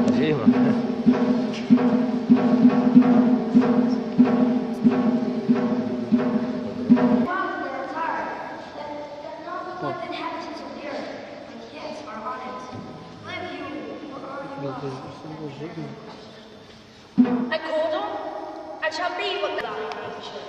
Дима. I called him. I shall be what the nature.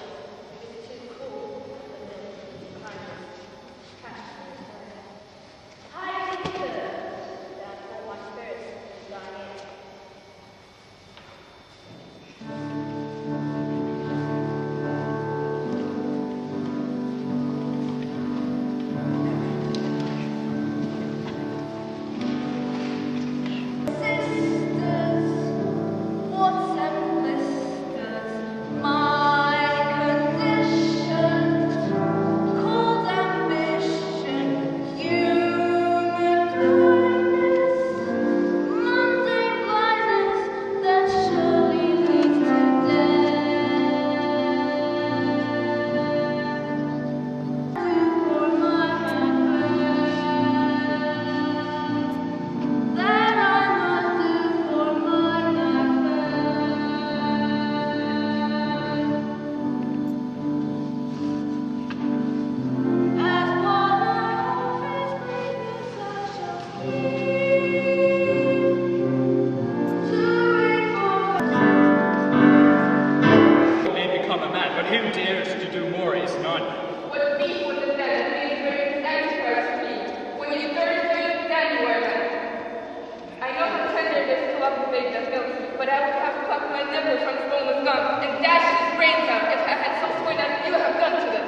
But I would have plucked my nipple from Spole's gums and dashed his brains out if I had so sworn as you have done to them.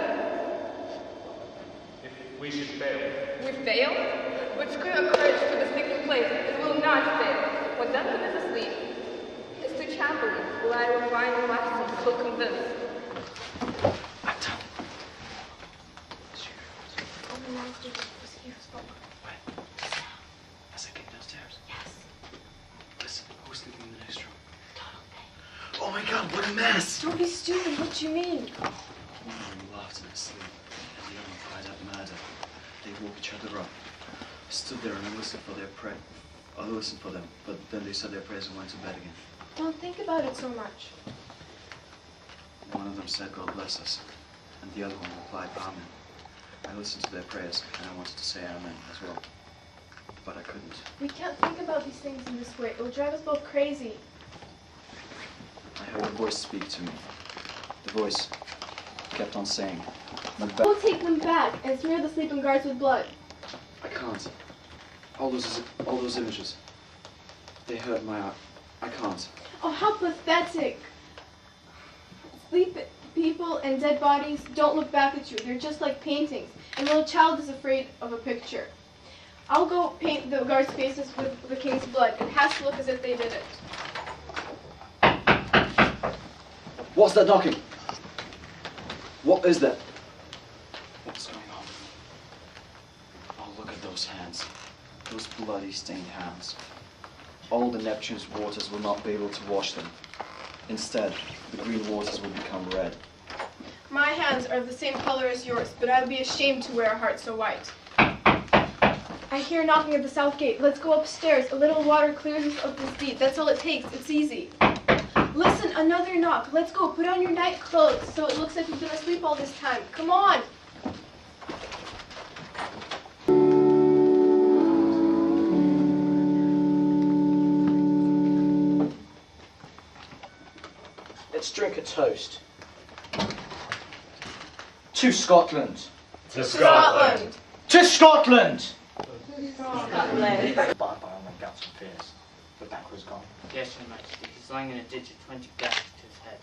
If we should fail. We fail? But screw your courage to the sticking place. It will not fail. When Duncan is asleep, it's to Chamberlain, who I will find and myself so convinced. I'm done. Oh, the master was here. Spoke. When? As I came downstairs? Yes. Listen, who's sleeping in the next room? Oh my god, what a mess! Don't be stupid. What do you mean? One of them laughed in his sleep, and the other cried out murder. They woke each other up. I stood there and I listened for their prayer. I listened for them, but then they said their prayers and went to bed again. Don't think about it so much. One of them said, God bless us, and the other one replied, Amen. I listened to their prayers, and I wanted to say Amen as well, but I couldn't. We can't think about these things in this way. It will drive us both crazy. I heard a voice speak to me. The voice kept on saying, Macbeth. We'll take them back and smear the sleeping guards with blood. I can't. All those images, they hurt my eye. I can't. Oh, how pathetic. Sleep people and dead bodies don't look back at you. They're just like paintings. And no child is afraid of a picture. I'll go paint the guards' faces with the king's blood. It has to look as if they did it. What's that knocking? What is that? What's going on? Oh, look at those hands. Those bloody stained hands. All the Neptune's waters will not be able to wash them. Instead, the green waters will become red. My hands are of the same color as yours, but I would be ashamed to wear a heart so white. I hear knocking at the south gate. Let's go upstairs. A little water clears us of this deed. That's all it takes. It's easy. Listen, another knock. Let's go. Put on your night clothes so it looks like you've been asleep all this time. Come on. Let's drink a toast. To Scotland. To Scotland. To Scotland! Scotland. Bye-bye on my guts and fears. The banquet's gone. Yes, Your Majesty. He's lying in a ditch with 20 gashes to his head.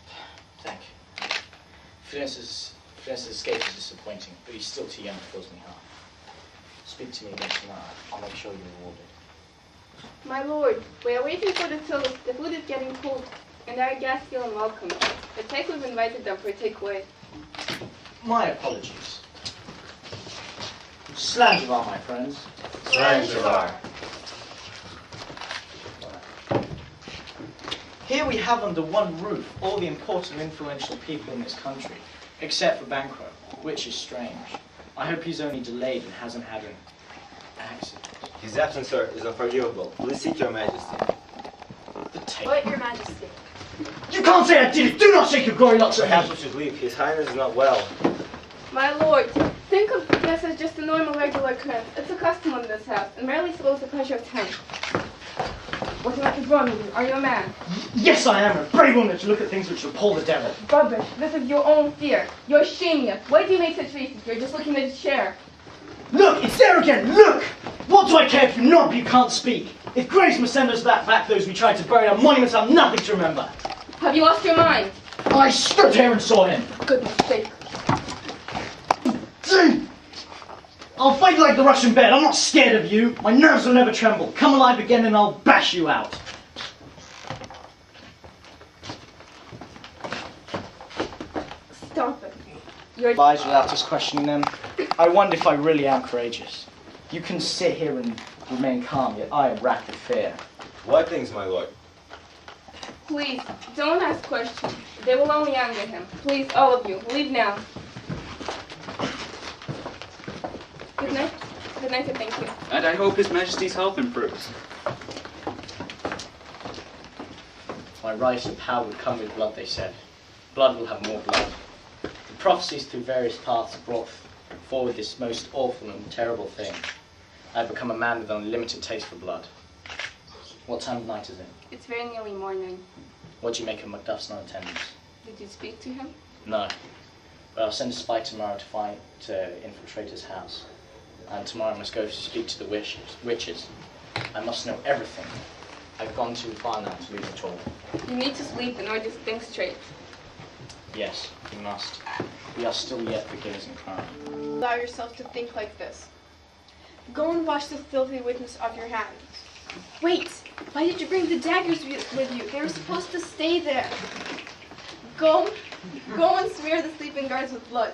Thank you. Firenze's escape is disappointing, but he's still too young to cause me harm. Speak to me again tomorrow. I'll make sure you're rewarded. My lord, we are waiting for the toast. The food is getting cold, and our guests feel unwelcome. The detectives invited them for a takeaway. My apologies. Slangevar, my friends. Slangevar. Here we have under one roof all the important and influential people in this country, except for Banquo, which is strange. I hope he's only delayed and hasn't had an accident. His absence, sir, is unforgivable. Please seek Your Majesty. table. What, Your Majesty? You can't say I did it! Do not shake your gory locks at Perhaps me! we should leave. His Highness is not well. My lord, think of this as just a normal, regular occurrence. It's a custom in this house, and rarely slows the pressure of time. What the heck is wrong with you? Are you a man? Yes, I am a brave woman to look at things which appall the devil. Rubbish. This is your own fear. You're shaming us. Why do you make such faces? You're just looking at a chair. Look, it's there again! Look! What do I care if you nod but you can't speak? If Grace must send us back those we tried to bury, our monuments have nothing to remember. Have you lost your mind? I stood here and saw him. Goodness sake. I'll fight like the Russian bear. I'm not scared of you. My nerves will never tremble. Come alive again and I'll bash you out. Stop it. You're Lies without us questioning them. I wonder if I really am courageous. You can sit here and remain calm, yet I am racked with fear. What things, my lord? Please, don't ask questions. They will only anger him. Please, all of you, leave now. Good night. Good night and thank you. And I hope His Majesty's health improves. My rise to power would come with blood, they said. Blood will have more blood. The prophecies through various paths brought forward this most awful and terrible thing. I have become a man with an unlimited taste for blood. What time of night is it? It's very nearly morning. What do you make of Macduff's non-attendance? Did you speak to him? No. But I'll send a spy tomorrow to infiltrate his house. And tomorrow I must go to speak to the witches. I must know everything. I've gone too far now to lose it all. You need to sleep in order to think straight. Yes, we must. We are still yet beginners in crime. Allow yourself to think like this. Go and wash the filthy witness off your hands. Wait! Why did you bring the daggers with you? They were supposed to stay there. Go and smear the sleeping guards with blood.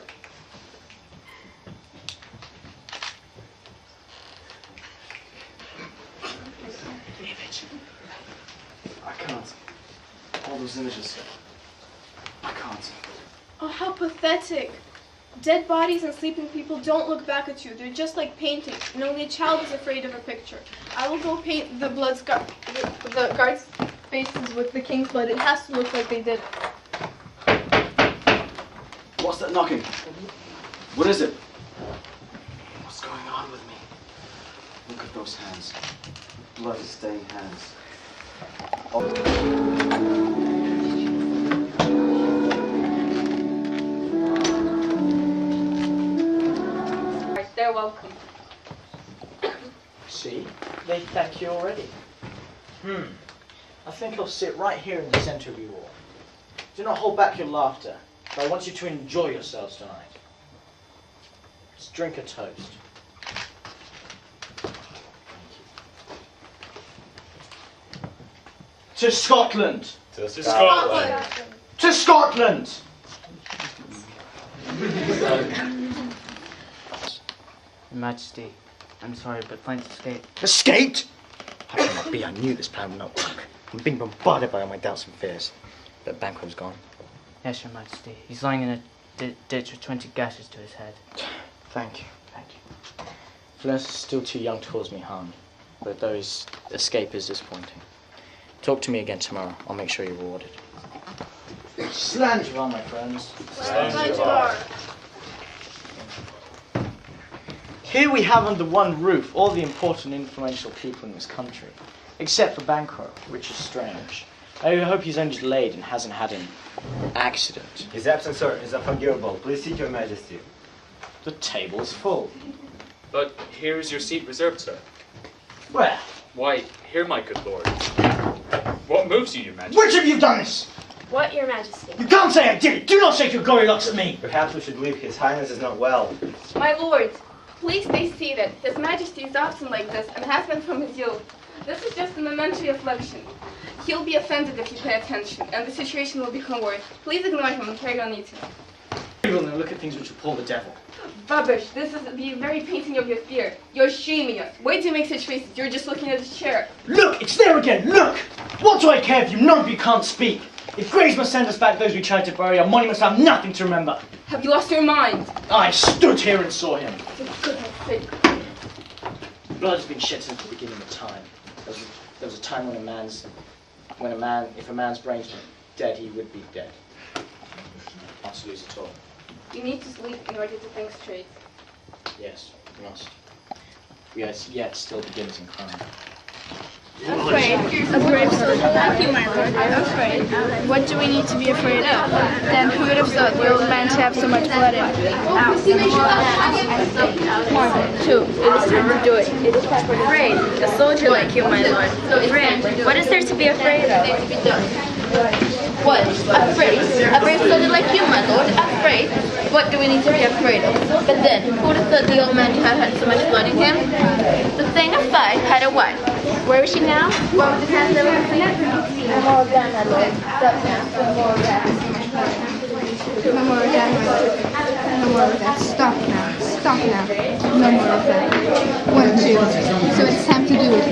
I can't. All those images. I can't. Oh, how pathetic. Dead bodies and sleeping people don't look back at you. They're just like paintings, and only a child is afraid of a picture. I will go paint the the guards' faces with the king's blood. It has to look like they did. What's that knocking? What is it? What's going on with me? Look at those hands. Blood-stained hands. They're welcome. See? They thank you already. I think I'll sit right here in the center of you all. Do not hold back your laughter, but I want you to enjoy yourselves tonight. Let's drink a toast. To Scotland! To Scotland! To Scotland! Your Majesty, I'm sorry, but Flint's escaped. Escaped? How can that be? I knew this plan would not work. I'm being bombarded by all my doubts and fears. But Banquo's gone. Yes, Your Majesty. He's lying in a ditch with 20 gashes to his head. Thank you, thank you. Flint is still too young to cause me harm, but though his escape is disappointing. Talk to me again tomorrow. I'll make sure you're rewarded. Slange you are, my friends. Slange you are. Here we have under one roof all the important and influential people in this country, except for Banquo, which is strange. I hope he's only delayed and hasn't had an accident. His absence, sir, is unforgivable. Please seek your majesty. The table's full. But here is your seat reserved, sir. Where? Why, here, my good lord. What moves you, Your Majesty? Which of you done this? What, Your Majesty? You can't say I did it! Do not shake your gory locks at me! Perhaps we should leave. His Highness is not well. My lords, please stay seated. His Majesty is often like this and has been from his youth. This is just a momentary affliction. He'll be offended if you pay attention, and the situation will become worse. Please ignore him and carry on eating. You will now look at things which appall the devil. Rubbish. This is the very painting of your fear. You're shaming us. Why do you make such faces? You're just looking at his chair. Look! It's there again! Look! What do I care if you none of you can't speak? If Grace must send us back those we tried to bury, our monuments have nothing to remember. Have you lost your mind? I stood here and saw him. For goodness sake. Blood has been shed since the beginning of time. There was a time when a man's if a man's brains were dead, he would be dead. Not to lose at all. You need to sleep in order to think straight. Yes, we must. We are yet still beginners in crime. Afraid. A brave soldier like you, my lord. Afraid. What do we need to be afraid of? Then who would have thought the old man to have so much blood in it? Margaret, too. It is time to do it. It is time for the Afraid. A soldier like you, my lord. Afraid. What is there to be afraid of? What? Afraid? A brave soldier like you, my lord? Afraid? What do we need to be afraid of? But then, who would have thought the old man to have had so much blood in him? The thing of fight had a wife. Where is she now? What was the time that was in it? No more of that, my lord. Stop now. No more of that. No more of that, my lord. No more of that. Stop now. Stop now. No more of that. 1, 2. So it's time to do it.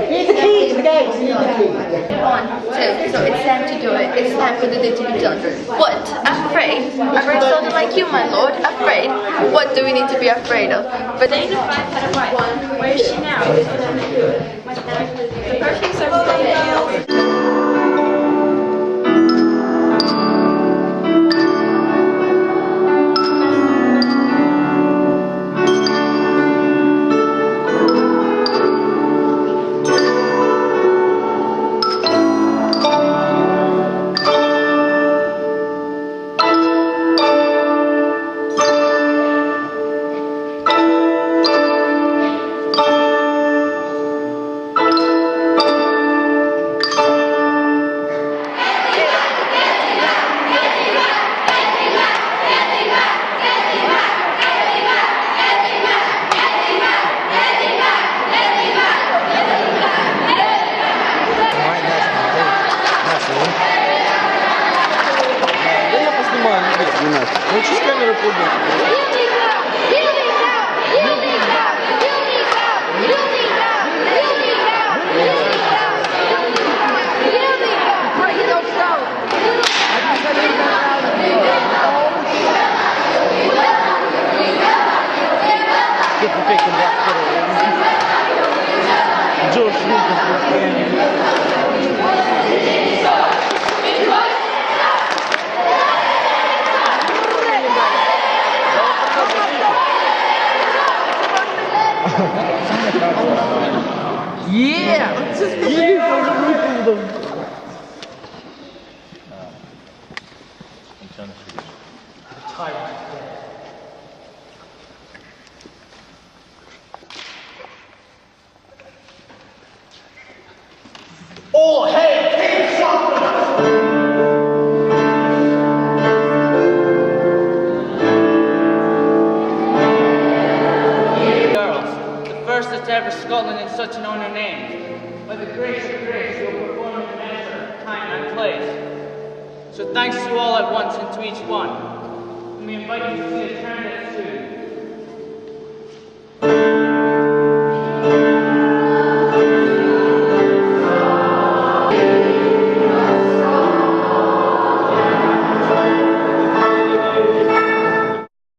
Here's the key to the gate. 1, 2. So it's time to do it. It's time for the deed to be done. What? Afraid? A brave soldier like you, my lord? Afraid? What do we need to be afraid of? But Where is she now? The perfumes are still So thanks to all at once and to each one. And we invite you to see a turn